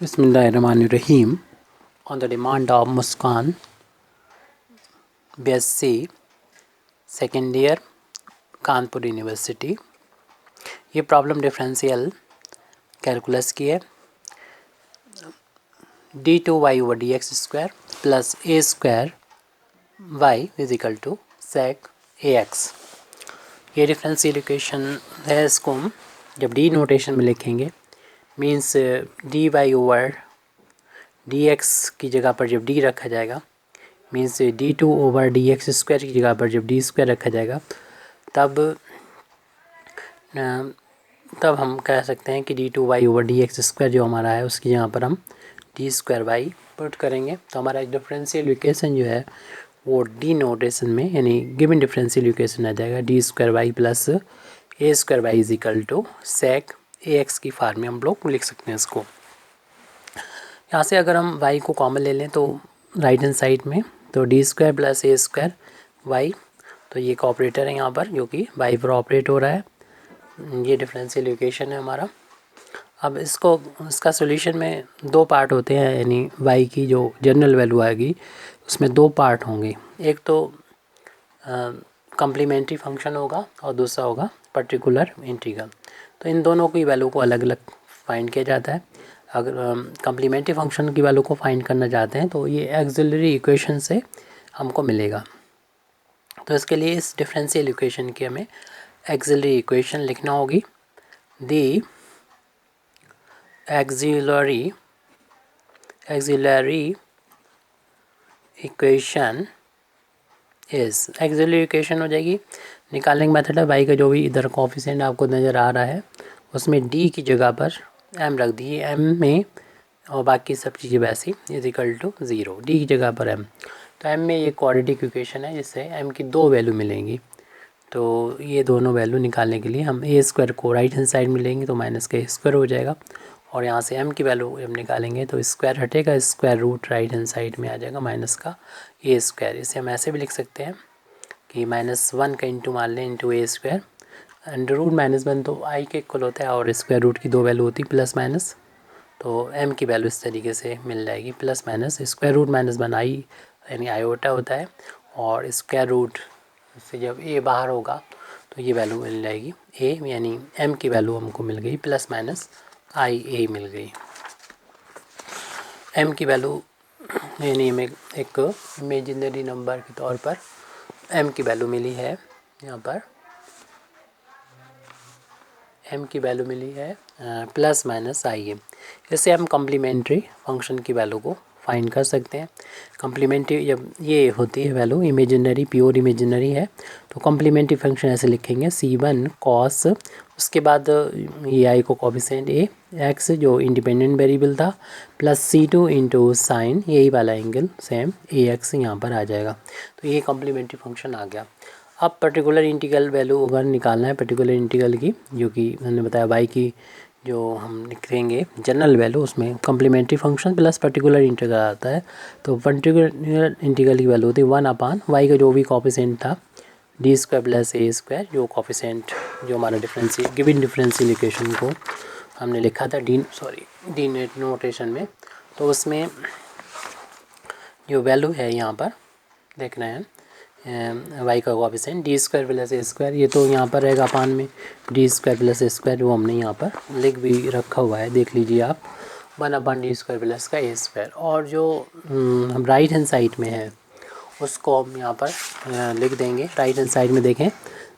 Bismillahirrahmanirrahim. On the demand of Muskan, BSc second year Kanpur university, ये problem differential calculus की है। d2y/dx² plus a² y equal to sec ax, ये differential equation है। इसको हम जब डी नोटेशन में लिखेंगे मीन्स dy/dx की जगह पर जब d रखा जाएगा मीन्स d2/dx² की जगह पर जब d² रखा जाएगा तब हम कह सकते हैं कि d2y/dx² जो हमारा है उसकी जगह पर हम d² पुट करेंगे तो हमारा डिफरेंशियल इक्वेशन जो है वो डी नोटेशन में यानी गिवन डिफरेंशियल इक्वेशन आ जाएगा d² plus a² equal to sec ax की फॉर्म में हम लोग लिख सकते हैं इसको। यहाँ से अगर हम y को कॉमन ले लें तो राइट हैंड साइड में तो d² प्लस a² y, तो ये एक ऑपरेटर है यहाँ पर जो कि y पर ऑपरेट हो रहा है। ये डिफरेंशियल इक्वेशन है हमारा। अब इसका सॉल्यूशन में दो पार्ट होते हैं, यानी y की जो जनरल वैल्यू आएगी उसमें दो पार्ट होंगे, एक तो कम्प्लीमेंट्री फंक्शन होगा और दूसरा होगा पर्टिकुलर इंटीग्रल। तो इन दोनों की वैल्यू को अलग अलग फाइंड किया जाता है। अगर कम्प्लीमेंट्री फंक्शन की वैल्यू को फाइंड करना चाहते हैं तो ये एक्सिलरी इक्वेशन से हमको मिलेगा। तो इसके लिए इस डिफरेंशियल इक्वेशन की हमें एक्सिलरी इक्वेशन लिखना होगी। दी एक्सिलरी इक्वेशन इस एक्सिलरी इक्वेशन हो जाएगी। निकालने का मेथड है y का जो भी इधर कोफिशिएंट आपको नज़र आ रहा है उसमें d की जगह पर m रख दिए, m में और बाकी सब चीज़ें वैसी इजिकल टू 0, d की जगह पर m। तो m में ये क्वाड्रेटिक इक्वेशन है जिससे m की दो वैल्यू मिलेंगी। तो ये दोनों वैल्यू निकालने के लिए हम a² को राइट हैंड साइड में लेंगे तो माइनस का a² हो जाएगा और यहाँ से m की वैल्यू हम निकालेंगे तो स्क्वायर हटेगा, square root right hand side में आ जाएगा माइनस का a²। इसे हम ऐसे भी लिख सकते हैं कि -1 का इंटू मान लें इंटू a², अंडर रूट -1 तो i के इक्वल होता है और स्क्वायर रूट की दो वैल्यू होती है प्लस माइनस, तो m की वैल्यू इस तरीके से मिल जाएगी plus minus square root -1 i यानी आयोटा होता है और स्क्वायर रूट से जब a बाहर होगा तो ये वैल्यू मिल जाएगी a, यानी m की वैल्यू हमको मिल गई प्लस माइनस i a मिल गई। m की वैल्यू यानी हमें एक इमेजिनरी नंबर के तौर पर m की वैल्यू मिली है। यहाँ पर m की वैल्यू मिली है प्लस माइनस i a। इससे हम कम्प्लीमेंट्री फंक्शन की वैल्यू को फाइंड कर सकते हैं। कम्प्लीमेंट्री जब ये होती है वैल्यू इमेजिनरी, प्योर इमेजिनरी है तो कम्प्लीमेंट्री फंक्शन ऐसे लिखेंगे c1 cos, उसके बाद ये आई को कोफिशिएंट a x जो इंडिपेंडेंट वेरिएबल था प्लस c2 इंटू साइन, यही वाला एंगल सेम ax यहाँ पर आ जाएगा। तो ये कम्प्लीमेंट्री फंक्शन आ गया। अब पर्टिकुलर इंटीग्रल वैल्यू अगर निकालना है पर्टिकुलर इंटीग्रल की, जो कि मैंने बताया y की जो हम लिखेंगे जनरल वैल्यू उसमें complementary function plus particular integral आता है। तो पर्टिकुलर इंटीग्रल की वैल्यू होती है 1/y का जो भी कोफिशिएंट था d² प्लस a² जो कोफिशिएंट जो हमारा गिवन डिफरेंशियल इक्वेशन को हमने लिखा था डी नोटेशन में, तो उसमें जो वैल्यू है यहाँ पर देख रहे हैं y का कोफिशिएंट d² प्लस a², ये तो यहाँ पर रहेगा अपान में d² प्लस a², वो हमने यहाँ पर लिख भी रखा हुआ है, देख लीजिए आप 1/d² प्लस का a²। और जो हम राइट हैंड साइड में है उसको हम यहाँ पर लिख देंगे। राइट हैंड साइड में देखें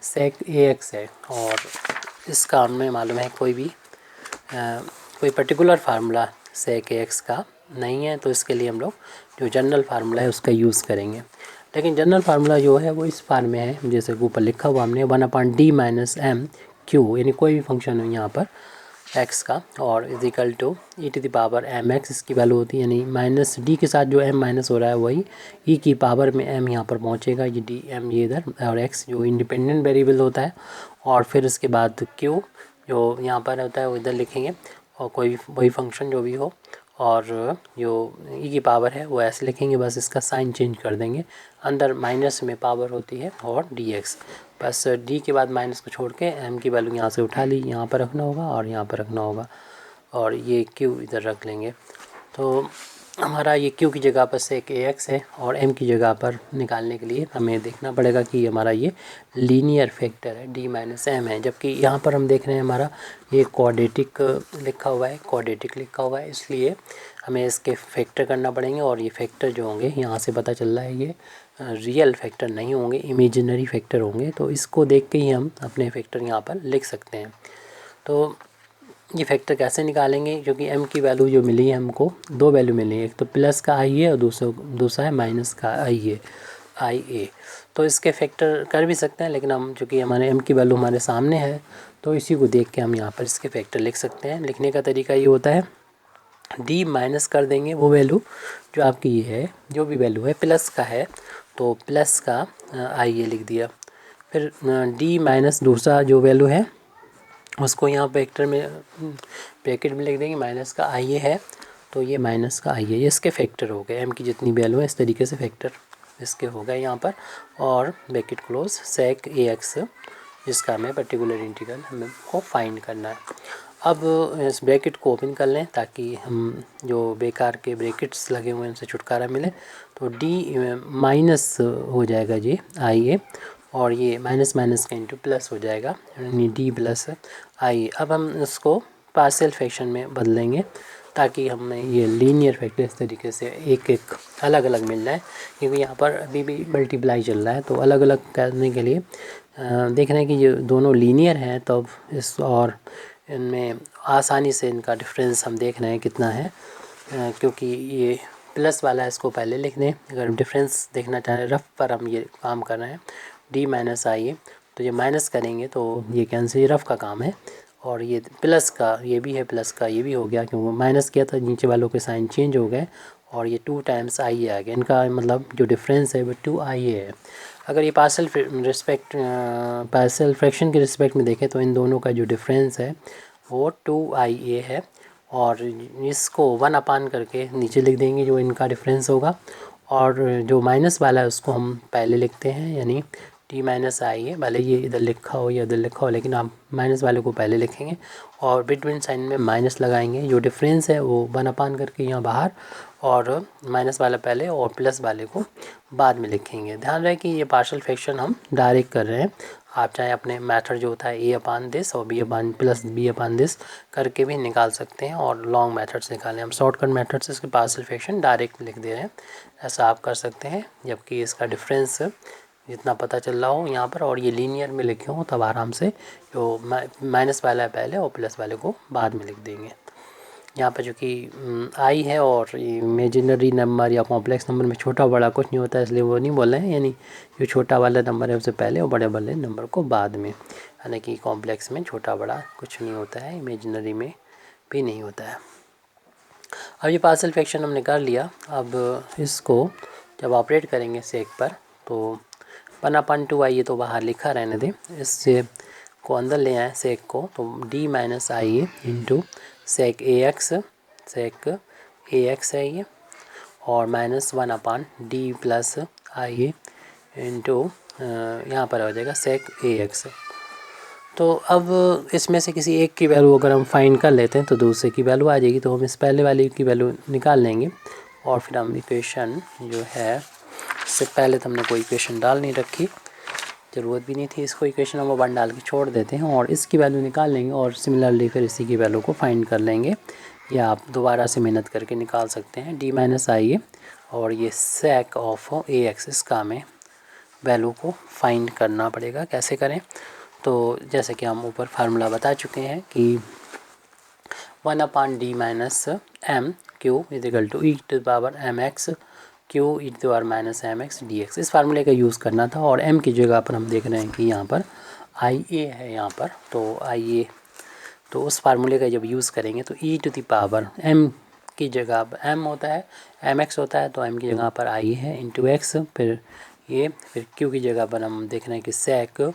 sec ax है और इसका हमें मालूम है कोई पर्टिकुलर फार्मूला sec ax का नहीं है, तो इसके लिए हम लोग जो जनरल फार्मूला है उसका यूज़ करेंगे। लेकिन जनरल फार्मूला जो है वो इस फॉर्म में है जैसे ऊपर लिखा हुआ हमने 1/d माइनस m q, यानी कोई भी फंक्शन हो यहाँ पर x का और इजिकल टू e⁻m x इसकी वैल्यू होती है, यानी माइनस d के साथ जो m माइनस हो रहा है वही e की पावर में m यहाँ पर पहुँचेगा, ये d m ये इधर और x जो इंडिपेंडेंट वेरिएबल होता है और फिर उसके बाद q जो यहाँ पर होता है वो इधर लिखेंगे और कोई वही फंक्शन जो भी हो और जो e की पावर है वो ऐसे लिखेंगे, बस इसका साइन चेंज कर देंगे, अंदर माइनस में पावर होती है और dx, बस d के बाद माइनस को छोड़ के m की वैल्यू यहाँ से उठा ली, यहाँ पर रखना होगा और यहाँ पर रखना होगा और ये क्यू इधर रख लेंगे। तो हमारा ये क्यू की जगह पर सेक ए एक्स है और एम की जगह पर निकालने के लिए हमें देखना पड़ेगा कि हमारा ये लीनियर फैक्टर है डी माइनस एम है, जबकि यहाँ पर हम देख रहे हैं हमारा ये क्वाड्रेटिक लिखा हुआ है, क्वाड्रेटिक लिखा हुआ है, इसलिए हमें इसके फैक्टर करना पड़ेंगे। और ये फैक्टर जो होंगे यहाँ से पता चल रहा है ये रियल फैक्टर नहीं होंगे, इमेजिनरी फैक्टर होंगे। तो इसको देख के ही हम अपने फैक्टर यहाँ पर लिख सकते हैं। तो ये फैक्टर कैसे निकालेंगे, क्योंकि m की वैल्यू जो मिली है हमको, दो वैल्यू मिली है, एक तो प्लस का आई है और दूसरा है माइनस का आई ए। तो इसके फैक्टर कर भी सकते हैं, लेकिन हम चूँकि हमारे m की वैल्यू हमारे सामने है तो इसी को देख के हम यहाँ पर इसके फैक्टर लिख सकते हैं। लिखने का तरीका ये होता है, d माइनस कर देंगे वो वैल्यू जो आपकी ये है, जो भी वैल्यू है प्लस का है तो प्लस का आई ए लिख दिया। फिर d माइनस दूसरा जो वैल्यू है उसको यहाँ वेक्टर में ब्रैकेट में लिख देंगे, माइनस का आई ए है तो ये माइनस का आई ए, ये इसके फैक्टर हो गए। m की जितनी वैल्यू है इस तरीके से फैक्टर इसके हो गए यहाँ पर। और ब्रैकेट क्लोज सेक ए एक्स, जिसका हमें पर्टिकुलर इंटीग्रल हमें को फाइंड करना है। अब इस ब्रैकेट को ओपन कर लें ताकि हम जो बेकार के ब्रैकेट्स लगे हुए हैं उनसे छुटकारा मिले। तो d माइनस हो जाएगा जी आई ए, और ये माइनस माइनस का इंटू प्लस हो जाएगा, यानी डी प्लस आई। अब हम इसको पार्शियल फ्रैक्शन में बदलेंगे ताकि हमें ये लीनियर फैक्टर इस तरीके से एक एक अलग अलग मिल जाए, क्योंकि यहाँ पर अभी भी मल्टीप्लाई चल रहा है। तो अलग अलग करने के लिए देख रहे हैं कि ये दोनों लीनियर हैं, तो इस और इनमें आसानी से इनका डिफरेंस हम देख रहे हैं कितना है, क्योंकि ये प्लस वाला है इसको पहले लिख दें। अगर डिफरेंस देखना चाह रहे हैं, रफ पर हम ये काम कर रहे हैं डी माइनस आई ए, तो ये माइनस करेंगे तो ये कैंसिल, ये रफ का काम है। और ये प्लस का ये भी है, प्लस का ये भी हो गया, क्योंकि माइनस किया था नीचे वालों के साइन चेंज हो गए और ये 2 टाइम्स आई ए आ गया। इनका मतलब जो डिफरेंस है वो 2 आई ए है। अगर ये पार्शियल फ्रैक्शन के रिस्पेक्ट में देखें तो इन दोनों का जो डिफरेंस है वो 2 आई ए है, और इसको 1 अपान करके नीचे लिख देंगे जो इनका डिफरेंस होगा। और जो माइनस वाला है उसको हम पहले लिखते हैं, यानी टी माइनस आई है, भले ये इधर लिखा हो या इधर लिखा हो, लेकिन आप माइनस वाले को पहले लिखेंगे और बिटवीन साइन में माइनस लगाएंगे। जो डिफरेंस है वो 1 अपान करके यहाँ बाहर, और माइनस वाला पहले और प्लस वाले को बाद में लिखेंगे। ध्यान रहे कि ये पार्शियल फ्रैक्शन हम डायरेक्ट कर रहे हैं। आप चाहे अपने मेथड जो होता है ए अपान दिस और B upon plus B upon this करके भी निकाल सकते हैं, और लॉन्ग मेथड्स निकालें। हम शॉर्टकट मेथड से इसके पार्शियल फ्रैक्शन डायरेक्ट लिख दे रहे हैं, ऐसा आप कर सकते हैं। जबकि इसका डिफरेंस जितना पता चल रहा हो यहाँ पर और ये लीनियर में लिखे हो तब आराम से जो माइनस वाला है पहले और प्लस वाले को बाद में लिख देंगे। यहाँ पर जो कि आई है और इमेजिनरी नंबर या कॉम्प्लेक्स नंबर में छोटा बड़ा कुछ नहीं होता है, इसलिए वो नहीं बोल रहे हैं। यानी जो छोटा वाला नंबर है उससे पहले और बड़े वाले नंबर को बाद में, यानी कि कॉम्प्लेक्स में छोटा बड़ा कुछ नहीं होता है, इमेजिनरी में भी नहीं होता है। अब ये पार्शियल फ्रैक्शन हमने कर लिया। अब इसको जब ऑपरेट करेंगे सेक पर तो 1/2 आई ए तो बाहर लिखा रहने दें, इससे को अंदर ले आए सेक को, तो D minus I a into sec A x है ये, और -1/d plus I a into यहाँ पर हो जाएगा सेक ए एक्स। तो अब इसमें से किसी एक की वैल्यू अगर हम फाइंड कर लेते हैं तो दूसरे की वैल्यू आ जाएगी, तो हम इस पहले वाली की वैल्यू निकाल लेंगे और फिर हम इक्वेशन जो है, इससे पहले तो हमने कोई इक्वेशन डाल नहीं रखी, ज़रूरत भी नहीं थी, इसको इक्वेशन नंबर 1 डाल के छोड़ देते हैं और इसकी वैल्यू निकाल लेंगे और सिमिलरली फिर इसी की वैल्यू को फाइंड कर लेंगे, या आप दोबारा से मेहनत करके निकाल सकते हैं। डी माइनस आई ए और ये सेक ऑफ ए एक्स, इसका हमें वैल्यू को फाइंड करना पड़ेगा। कैसे करें, तो जैसे कि हम ऊपर फार्मूला बता चुके हैं कि 1/d minus M Q equal to E to the power M X Q E to the power minus M X D X. इस फार्मूले का यूज़ करना था, और m की जगह पर हम देख रहे हैं कि यहाँ पर आई ए है यहाँ पर, तो आई ए, तो उस फार्मूले का जब यूज़ करेंगे तो ई टू द पावर m की जगह पर m होता है, एम एक्स होता है, तो m की जगह पर आई है इंटू एक्स, फिर q की जगह पर हम देख रहे हैं कि सेक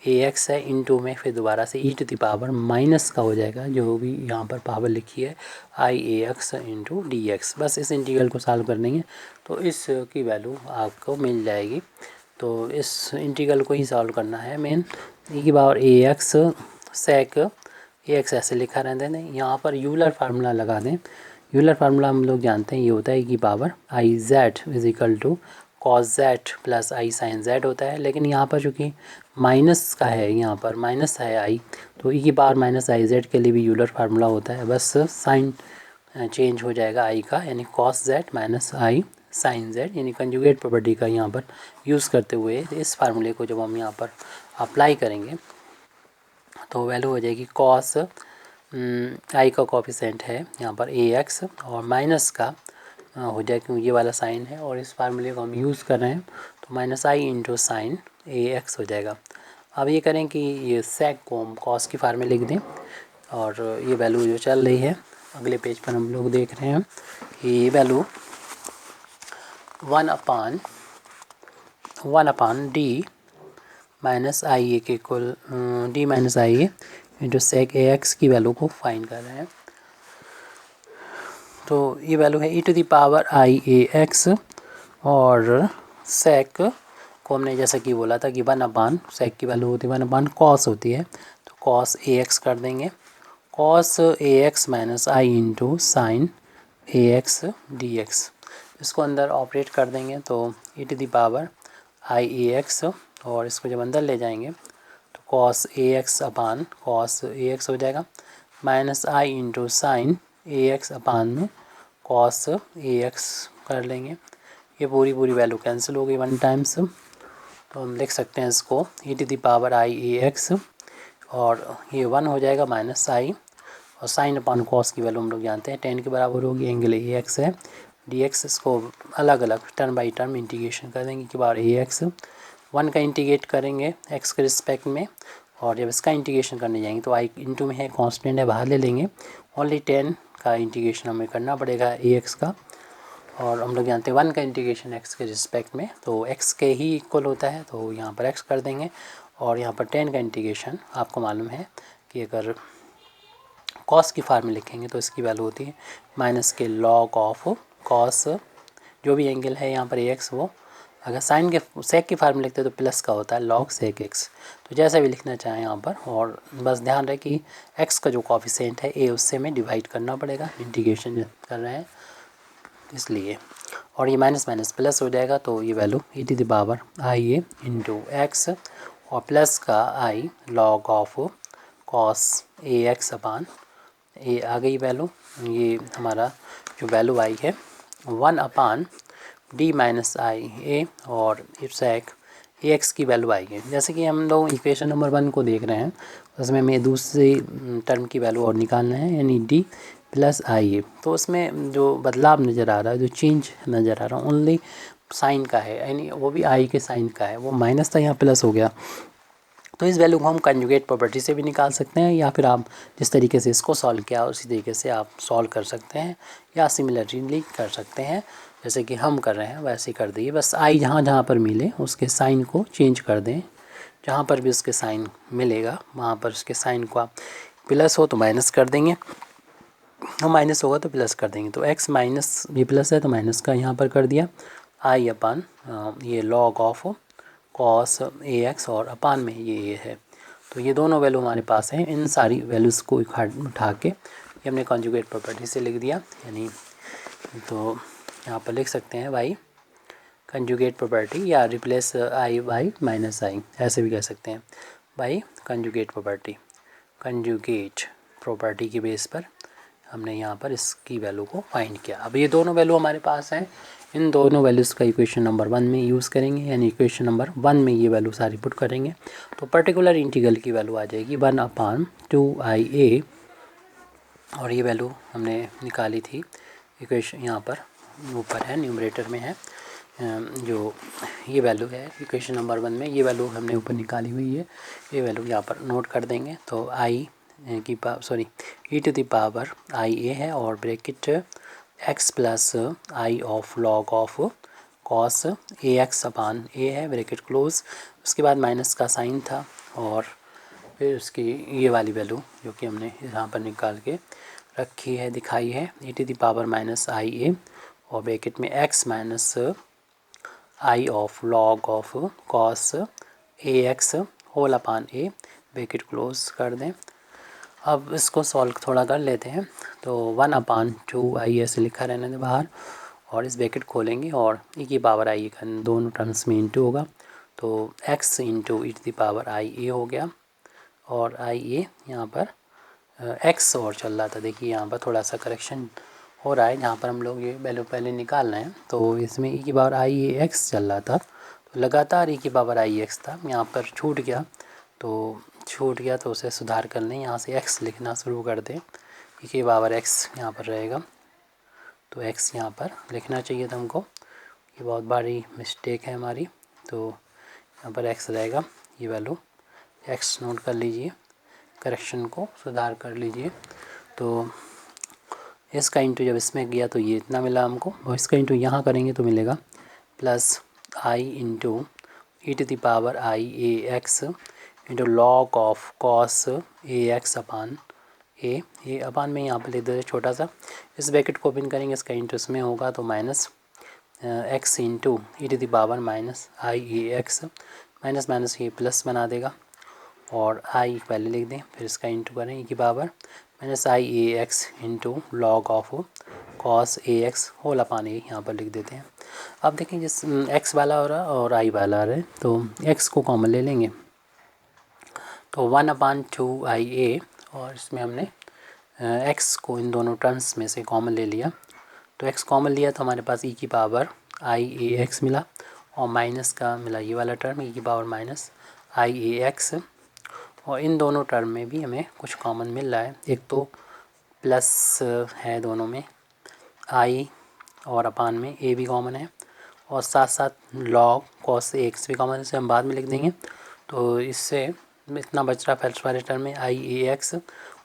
ए एक्स है, इंटू में फिर दोबारा से ई टू द पावर माइनस का हो जाएगा, जो भी यहाँ पर पावर लिखी है आई ए एक्स इंटू डी एक्स। बस इस इंटीग्रल को सॉल्व कर देंगे तो इस की वैल्यू आपको मिल जाएगी। तो इस इंटीग्रल को ही सॉल्व करना है मेन, ई की पावर ए एक्स सेक ए एक्स ऐसे लिखा रहने दें। यहाँ पर यूलर फार्मूला लगा दें। यूलर फार्मूला हम लोग जानते हैं, ये होता है e I Z is equal to cos Z plus I sine Z होता है। लेकिन यहाँ पर चूँकि माइनस का है, यहाँ पर माइनस है आई, तो e आई जेड के लिए भी यूलर फार्मूला होता है, बस साइन चेंज हो जाएगा आई का, यानी कॉस जेड माइनस आई साइन जेड, यानी कंजुगेट प्रॉपर्टी का यहाँ पर यूज़ करते हुए इस फार्मूले को जब हम यहाँ पर अप्लाई करेंगे तो वैल्यू हो जाएगी कॉस आई का कोफिशेंट है यहाँ पर ए एक्स और माइनस का हो जाए, क्योंकि ये वाला साइन है और इस फार्मूले को हम यूज़ कर रहे हैं, तो माइनस आई इंटू साइन ए एक्स हो जाएगा। अब ये करें कि ये सेक को हम कॉस की फार्म में लिख दें और ये वैल्यू जो चल रही है अगले पेज पर हम लोग देख रहे हैं कि ये वैल्यू 1 अपान डी माइनस आई ए के equal D minus I a into sec A x की वैल्यू को फाइंड कर रहे हैं। तो ये वैल्यू है e⁻ आई ए एक्स और सेक को हमने जैसा कि बोला था कि 1 सेक की वैल्यू होती है 1 कॉस होती है, तो कॉस ए एक्स कर देंगे, cos A X minus I into sine A x D x, इसको अंदर ऑपरेट कर देंगे तो e⁻ आई ए एक्स और इसको जब अंदर ले जाएंगे तो cos A x upon cos A x हो जाएगा माइनस आई इंटू साइन ए एक्स अपान में कॉस ए एक्स कर लेंगे। ये पूरी वैल्यू कैंसिल हो गई 1 टाइम्स, तो हम लिख सकते हैं इसको e⁻ आई ए एक्स और ये 1 हो जाएगा माइनस आई और साइन अपान कॉस की वैल्यू हम लोग जानते हैं 10 के बराबर होगी, एंगल ए एक्स है डी एक्स, इसको अलग अलग टर्म बाई टर्म इंटीग्रेशन कर देंगे कि बार ए एक्स 1 का इंटीग्रेट करेंगे एक्स के रिस्पेक्ट में और जब इसका इंटीग्रेशन करने जाएंगे तो आई इंटू में है कांस्टेंट है बाहर ले लेंगे, ओनली 10 का इंटीग्रेशन हमें करना पड़ेगा ए एक्स का, और हम लोग जानते हैं 1 का इंटीग्रेशन एक्स के रिस्पेक्ट में तो एक्स के ही इक्वल होता है, तो यहाँ पर एक्स कर देंगे और यहाँ पर 10 का इंटीग्रेशन आपको मालूम है कि अगर कॉस की फार्म में लिखेंगे तो इसकी वैल्यू होती है माइनस के लॉग ऑफ कॉस, जो भी एंगल है यहाँ पर ए एक्स, वो अगर साइन के सेक की फार्म में लिखते हैं तो प्लस का होता है लॉग सेक एक्स, तो जैसा भी लिखना चाहें यहाँ पर, और बस ध्यान रहे कि एक्स का जो कोफिशिएंट है ए उससे में डिवाइड करना पड़ेगा, इंटीग्रेशन कर रहे हैं इसलिए, और ये माइनस माइनस प्लस हो जाएगा तो ये value e⁻ i a into x और प्लस का i log of cos A x upon a आ गई वैल्यू। ये हमारा जो वैल्यू आई है 1 अपान डी माइनस आई ए और सेक ए एक्स की वैल्यू आई है। जैसे कि हम लोग इक्वेशन नंबर 1 को देख रहे हैं, उसमें हमें दूसरी टर्म की वैल्यू और निकालना है यानी डी प्लस आई ए, तो उसमें जो बदलाव नज़र आ रहा है, जो चेंज नज़र आ रहा है ओनली साइन का है, यानी वो भी आई के साइन का है, वो माइनस था यहाँ प्लस हो गया। तो इस वैल्यू को हम कंजुगेट प्रॉपर्टी से भी निकाल सकते हैं या फिर आप जिस तरीके से इसको सॉल्व किया उसी तरीके से आप सॉल्व कर सकते हैं या सिमिलरली कर सकते हैं, जैसे कि हम कर रहे हैं वैसे ही कर दिए। बस आई जहाँ जहाँ पर मिले उसके साइन को चेंज कर दें, जहाँ पर भी उसके साइन मिलेगा वहाँ पर उसके साइन को आप प्लस हो तो माइनस कर देंगे, और माइनस होगा तो प्लस कर देंगे। तो एक्स माइनस ये प्लस है तो माइनस का यहाँ पर कर दिया आई अपान ये log of cos A x और अपान में ये है, तो ये दोनों वैल्यू हमारे पास हैं। इन सारी वैल्यूज़ को उठा के ये हमने कॉन्जुगेट प्रॉपर्टी से लिख दिया, यानी तो यहाँ पर लिख सकते हैं बाई कंजुगेट प्रॉपर्टी या रिप्लेस आई बाई माइनस आई, ऐसे भी कह सकते हैं बाई कंजुगेट प्रॉपर्टी के बेस पर हमने यहाँ पर इसकी वैल्यू को फाइंड किया। अब ये दोनों वैल्यू हमारे पास हैं, इन दोनों वैल्यूज़ का इक्वेशन नंबर 1 में यूज़ करेंगे, यानी इक्वेशन नंबर 1 में ये वैल्यू सारी पुट करेंगे तो पर्टिकुलर इंटीग्रल की वैल्यू आ जाएगी 1 अपान 2 आई ए, और ये वैल्यू हमने निकाली थी इक्वेशन यहाँ पर ऊपर है न्यूमरेटर में है, जो ये वैल्यू है इक्वेशन नंबर 1 में, ये वैल्यू हमने ऊपर निकाली हुई है, ये वैल्यू यहाँ पर नोट कर देंगे। तो आई की e⁻ आई ए है और bracket x plus i of log of cos A x upon a है ब्रैकेट क्लोज, उसके बाद माइनस का साइन था और फिर उसकी ये वाली वैल्यू जो कि हमने यहाँ पर निकाल के रखी है दिखाई है e⁻ आई ए और ब्रैकेट में X minus I of log of cos A x whole upon A bracket close कर दें। अब इसको सॉल्व थोड़ा कर लेते हैं। तो 1/2 ऐसे लिखा रहने दें बाहर, और इस ब्रैकेट खोलेंगे और e की पावर आई का दोनों टर्म्स में इंटू होगा, तो x into E to the power I a हो गया। और आई ए यहाँ पर x और चल रहा था, देखिए यहाँ पर थोड़ा सा करेक्शन हो रहा है, जहाँ पर हम लोग ये वैल्यू पहले निकाल रहे हैं। तो इसमें e की पावर आई ए x चल रहा था, तो लगातार e की पावर आई x था, यहाँ पर छूट गया तो उसे सुधार कर लें, यहाँ से x लिखना शुरू कर दें। e की पावर x यहाँ पर रहेगा, तो x यहाँ पर लिखना चाहिए था हमको, ये बहुत बड़ी मिस्टेक है हमारी। तो यहाँ पर x रहेगा, ये वैल्यू x नोट कर लीजिए, करेक्शन को सुधार कर लीजिए। तो इसका इंटू जब इसमें गया तो ये इतना मिला हमको, और इसका इंटू यहाँ करेंगे तो मिलेगा plus i into E to the power I A x into log of cos A x upon a, ये अपान में यहाँ पर लिख देते छोटा सा, इस ब्रैकेट को ओपन करेंगे, इसका इंटू इसमें होगा तो minus X into E to the power minus I A X, minus minus ये प्लस बना देगा, और आई पहले लिख दें, फिर इसका इंटू करें ई की power minus I A x into log of cos A x whole upon a, यहाँ पर लिख देते हैं। अब देखें जिस एक्स वाला हो रहा और आई वाला आ रहा है, तो एक्स को कॉमन ले लेंगे, तो 1/2 आई ए, और इसमें हमने एक्स को इन दोनों टर्म्स में से कॉमन ले लिया, तो एक्स कॉमन लिया तो हमारे पास ई की पावर आई ए एक्स मिला, और माइनस का मिला ये वाला टर्म ई की पावर माइनस आई ए एक्स, और इन दोनों टर्म में भी हमें कुछ कॉमन मिल रहा है, एक तो प्लस है दोनों में आई, और अपान में ए भी कॉमन है, और साथ साथ लॉग कॉस ए एक्स भी कॉमन है, इसे हम बाद में लिख देंगे। तो इससे इतना बच रहा फर्स्ट वाले टर्म में आई ए एक्स,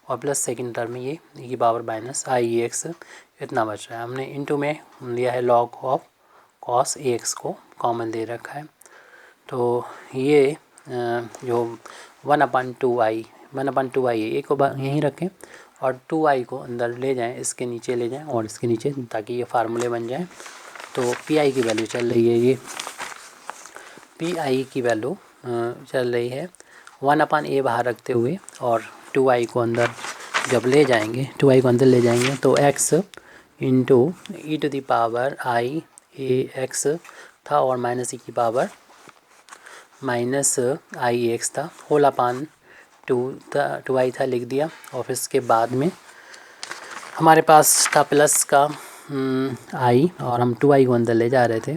और प्लस सेकंड टर्म में ये ई की पावर माइनस आई ए एक्स, इतना बच रहा है। हमने इनटू में लिया है log of cos A x को कॉमन दे रखा है, तो ये जो 1/2 आई ए को यहीं रखें, और 2i को अंदर ले जाएं, इसके नीचे ले जाएं और इसके नीचे, ताकि ये फार्मूले बन जाएं। तो पी की वैल्यू चल रही है, ये पी की वैल्यू चल रही है 1/a बाहर रखते हुए, और 2i को अंदर जब ले जाएंगे, 2i को अंदर ले जाएंगे तो x into E to the power I A X था, और माइनस ई की पावर माइनस आई ए एक्स था, होल अपान 2i था, लिख दिया। और फिर इसके बाद में हमारे पास था प्लस का आई, और हम 2i को अंदर ले जा रहे थे,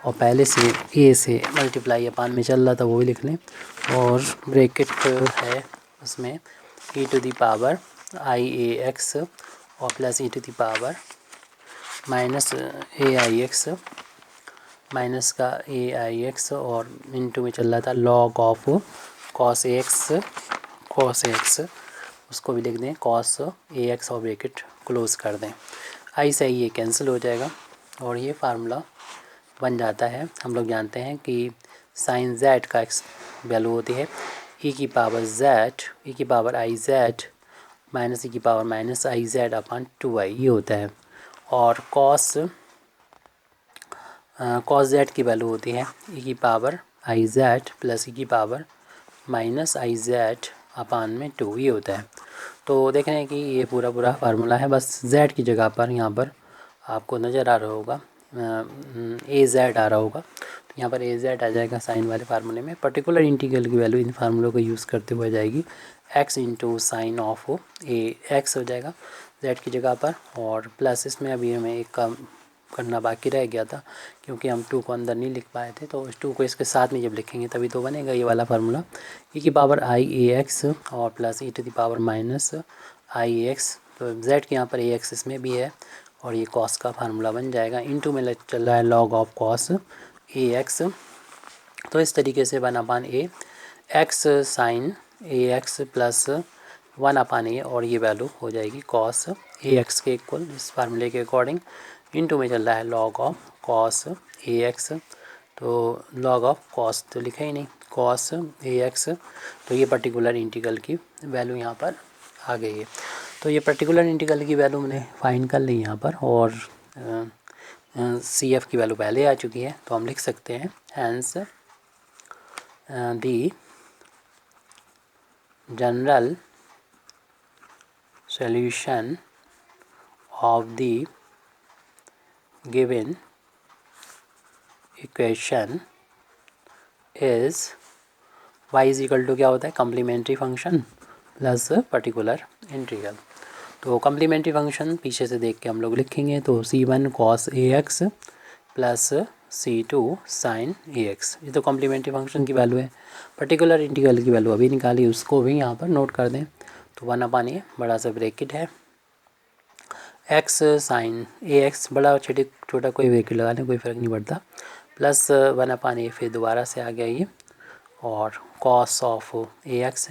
और पहले से ए से मल्टीप्लाई अपान में चल रहा था वो भी लिख लें, और ब्रैकेट है उसमें e to the power I A x और plus E to the power minus a i x, minus का ए आई एक्स, और इनटू में चल रहा था log of cos A x, उसको भी लिख दें कॉस ए एक्स, और ब्रैकेट क्लोज कर दें। आई से ये कैंसिल हो जाएगा, और ये फार्मूला बन जाता है। हम लोग जानते हैं कि साइन जेड का एक्स वैल्यू होती है ई की power I Z minus E की power minus I z upon 2i, ये होता है। और कॉस जेड की वैल्यू होती है ई की पावर आई जेड प्लस ई की power minus I z upon में 2, ये होता है। तो देख रहे हैं कि ये पूरा फार्मूला है, बस जेड की जगह पर यहाँ पर आपको नज़र आ रहा होगा ए जेड आ रहा होगा, तो यहाँ पर ए जेड आ जाएगा साइन वाले फार्मूले में। पर्टिकुलर इंटीग्रल की वैल्यू इन फार्मूलों को यूज़ करते हुए जाएगी, x into sine of A x हो जाएगा जेड की जगह पर, और प्लस इसमें अभी हमें एक काम करना बाकी रह गया था, क्योंकि हम 2 को अंदर नहीं लिख पाए थे, तो इस 2 को इसके साथ में जब लिखेंगे तभी तो बनेगा ये वाला फार्मूला, ई की पावर आई ए एक्स और plus E to the power minus I A X, तो जेड के यहाँ पर ए एक्स इसमें भी है, और ये कॉस का फार्मूला बन जाएगा। इनटू में चल रहा है log of cos A X, तो इस तरीके से 1/a एक्स साइन ए एक्स प्लस 1/a, और ये वैल्यू हो जाएगी कॉस ए एक्स के इक्वल इस फार्मूले के अकॉर्डिंग। इनटू में चल रहा है log of cos A X, तो लॉग ऑफ कॉस तो लिखा ही नहीं, कॉस ए एक्स, तो ये पर्टिकुलर इंटीग्रल की वैल्यू यहाँ पर आ गई है। तो ये पर्टिकुलर इंटीग्रल की वैल्यू मैंने फाइंड कर ली यहाँ पर, और सी एफ की वैल्यू पहले आ चुकी है, तो हम लिख सकते हैं hence the general solution of the given equation is y is equal to क्या होता है, complementary function plus particular integral. तो कम्प्लीमेंट्री फंक्शन पीछे से देख के हम लोग लिखेंगे, तो c1 cos ax plus c2 sin ax, ये तो कम्प्लीमेंट्री फंक्शन की वैल्यू है। पर्टिकुलर इंटीग्रल की वैल्यू अभी निकाली, उसको भी यहाँ पर नोट कर दें। तो 1/a बड़ा सा ब्रैकेट है, x sin ax बड़ा छोटा कोई ब्रैकेट लगा लें, कोई फ़र्क नहीं पड़ता, प्लस 1/a फिर दोबारा से आ गया ये, और cos of ax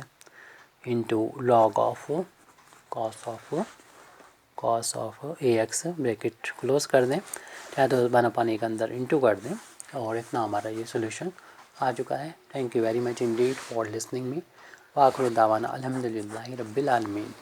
into log of cos of ax, bracket close कर दें, चाहे तो 1/a के अंदर इंटू कर दें, और इतना हमारा ये सोल्यूशन आ चुका है। Thank you very much indeed for listening me. वाखिर दावाना अल्हम्दुलिल्लाहि रब्बिल आलमीन।